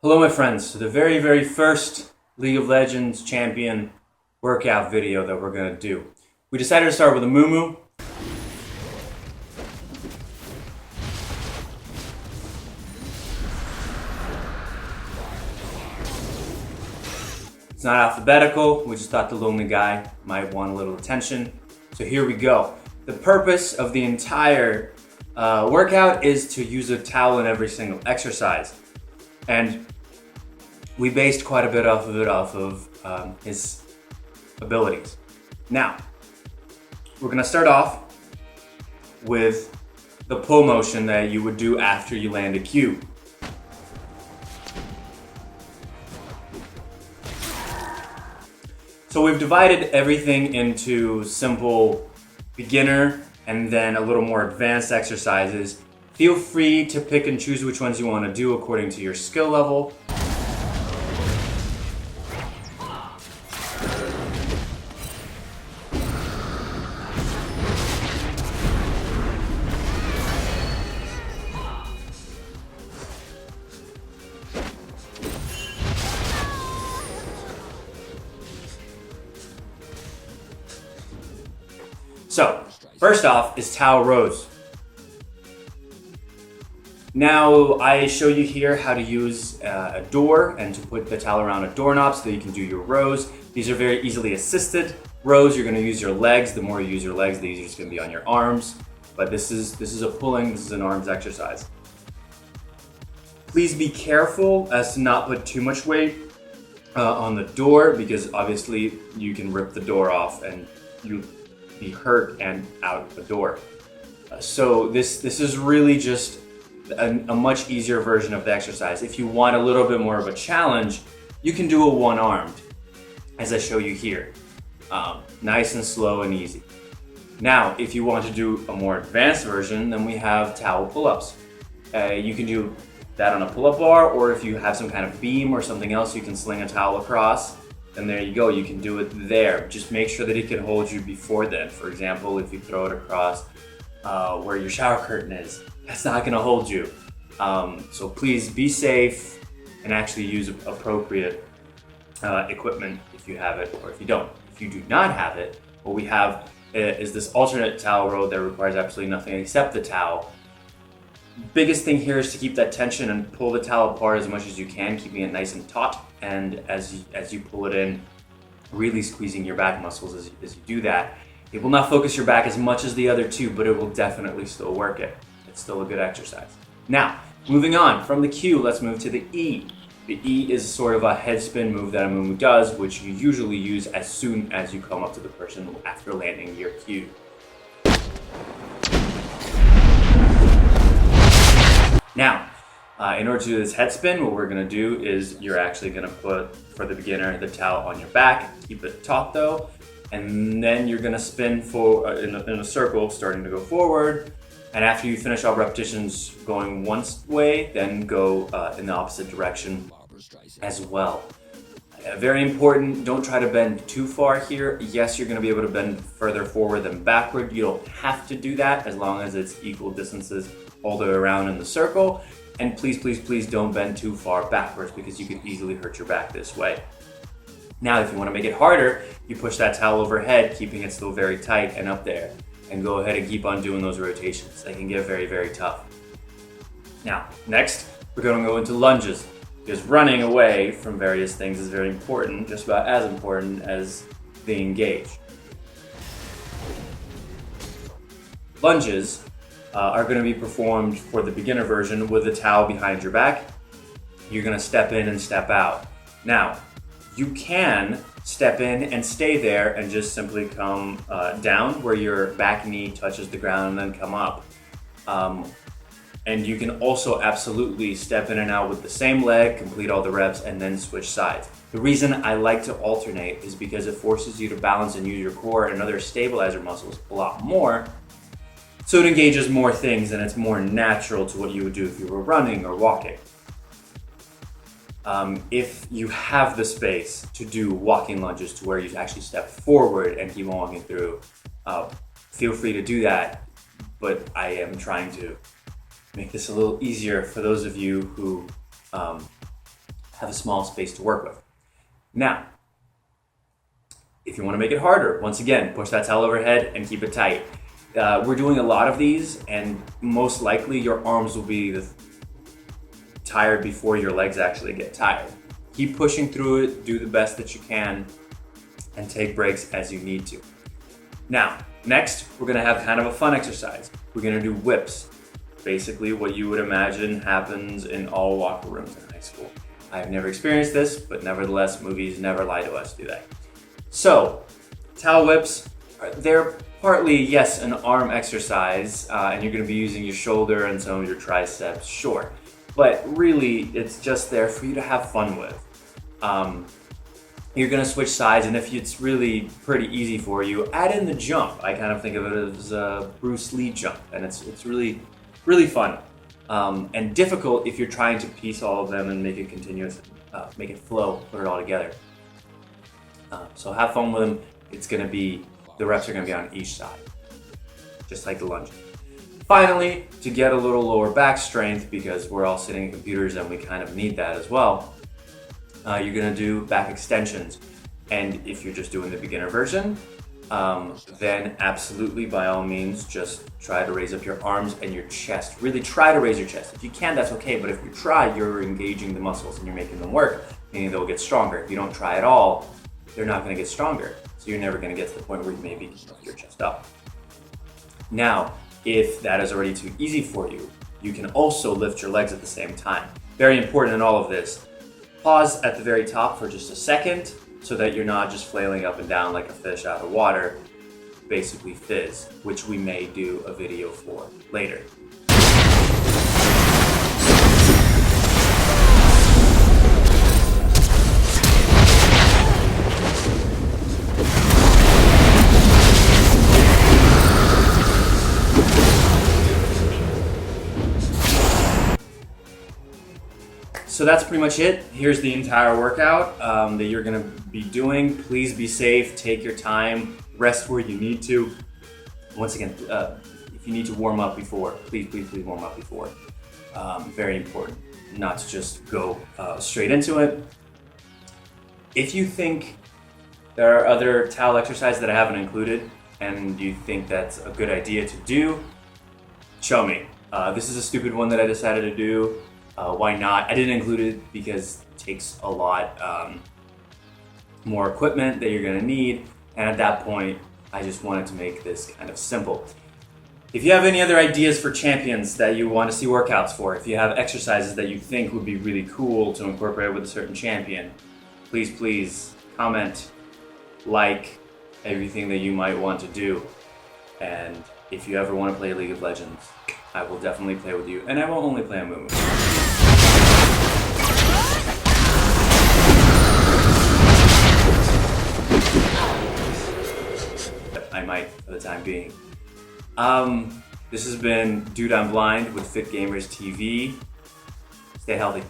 Hello my friends, to the very first League of Legends champion workout video that we're going to do. We decided to start with Amumu. It's not alphabetical, we just thought the lonely guy might want a little attention. So here we go. The purpose of the entire workout is to use a towel in every single exercise. And we based quite a bit off of his abilities. Now, we're gonna start off with the pull motion that you would do after you land a Q. So we've divided everything into simple beginner and then a little more advanced exercises. Feel free to pick and choose which ones you want to do according to your skill level. So, first off is towel rows. Now I show you here how to use a door and to put the towel around a doorknob so that you can do your rows. These are very easily assisted rows. You're going to use your legs. The more you use your legs, the easier it's going to be on your arms. But this is a pulling, this is an arms exercise. Please be careful as to not put too much weight on the door, because obviously you can rip the door off and you be hurt and out the door. So this is really just a much easier version of the exercise. If you want a little bit more of a challenge, you can do a one-armed, as I show you here. Nice and slow and easy. Now, if you want to do a more advanced version, then we have towel pull-ups. You can do that on a pull-up bar, or if you have some kind of beam or something else, you can sling a towel across. And there you go, you can do it there. Just make sure that it can hold you before then. For example, if you throw it across where your shower curtain is, that's not gonna hold you. So please be safe and actually use appropriate equipment if you have it or if you don't. If you do not have it, what we have is this alternate towel row that requires absolutely nothing except the towel. Biggest thing here is to keep that tension and pull the towel apart as much as you can, keeping it nice and taut. And as you pull it in, really squeezing your back muscles as you do that. It will not focus your back as much as the other two, but it will definitely still work it. It's still a good exercise. Now, moving on from the Q, let's move to the E. The E is sort of a head spin move that Amumu does, which you usually use as soon as you come up to the person after landing your Q. Now, in order to do this head spin, what we're gonna do is you're actually gonna put, for the beginner, the towel on your back, keep it taut though, and then you're gonna spin in a circle, starting to go forward. And after you finish all repetitions going one way, then go in the opposite direction as well. Very important, don't try to bend too far here. Yes, you're gonna be able to bend further forward than backward. You don't have to do that as long as it's equal distances all the way around in the circle. And please don't bend too far backwards, because you could easily hurt your back this way. Now, if you want to make it harder, you push that towel overhead, keeping it still very tight and up there. And go ahead and keep on doing those rotations. They can get very tough. Now, next, we're going to go into lunges, because running away from various things is very important, just about as important as the engage. Lunges are going to be performed for the beginner version with a towel behind your back. You're going to step in and step out. Now, you can step in and stay there and just simply come down where your back knee touches the ground and then come up. And you can also absolutely step in and out with the same leg, complete all the reps, and then switch sides. The reason I like to alternate is because it forces you to balance and use your core and other stabilizer muscles a lot more. So it engages more things and it's more natural to what you would do if you were running or walking. If you have the space to do walking lunges to where you actually step forward and keep on walking through, feel free to do that. But I am trying to make this a little easier for those of you who have a small space to work with. Now, if you want to make it harder, once again, push that towel overhead and keep it tight. We're doing a lot of these, and most likely your arms will be tired before your legs actually get tired. Keep pushing through it, do the best that you can, and take breaks as you need to. Now, next, we're gonna have kind of a fun exercise. We're gonna do whips. Basically what you would imagine happens in all locker rooms in high school. I've never experienced this, but nevertheless, movies never lie to us, do they? So, towel whips, they're partly, yes, an arm exercise, and you're gonna be using your shoulder and some of your triceps, sure. But really, it's just there for you to have fun with. You're gonna switch sides, and if it's really pretty easy for you, add in the jump. I kind of think of it as a Bruce Lee jump, and it's really, really fun. And difficult if you're trying to piece all of them and make it continuous, make it flow, put it all together. So have fun with them. The reps are gonna be on each side, just like the lunge. Finally, to get a little lower back strength, because we're all sitting at computers and we kind of need that as well, you're gonna do back extensions. And if you're just doing the beginner version, then absolutely, by all means, just try to raise up your arms and your chest. Really try to raise your chest. If you can, that's okay, but if you try, you're engaging the muscles and you're making them work, meaning they'll get stronger. If you don't try at all, they're not gonna get stronger. So you're never gonna get to the point where you maybe can lift your chest up. Now, if that is already too easy for you, you can also lift your legs at the same time. Very important in all of this. Pause at the very top for just a second so that you're not just flailing up and down like a fish out of water, basically fizz, which we may do a video for later. So that's pretty much it. Here's the entire workout that you're gonna be doing. Please be safe, take your time, rest where you need to. Once again, if you need to warm up before, please warm up before. Very important not to just go straight into it. If you think there are other towel exercises that I haven't included and you think that's a good idea to do, show me. This is a stupid one that I decided to do. Why not? I didn't include it because it takes a lot more equipment that you're gonna need, and at that point, I just wanted to make this kind of simple. If you have any other ideas for champions that you want to see workouts for, if you have exercises that you think would be really cool to incorporate with a certain champion, please comment, like everything that you might want to do. And if you ever want to play League of Legends, I will definitely play with you, and I won't only play Amumu. I might for the time being. This has been Dude I'm Blind with Fit Gamers TV. Stay healthy.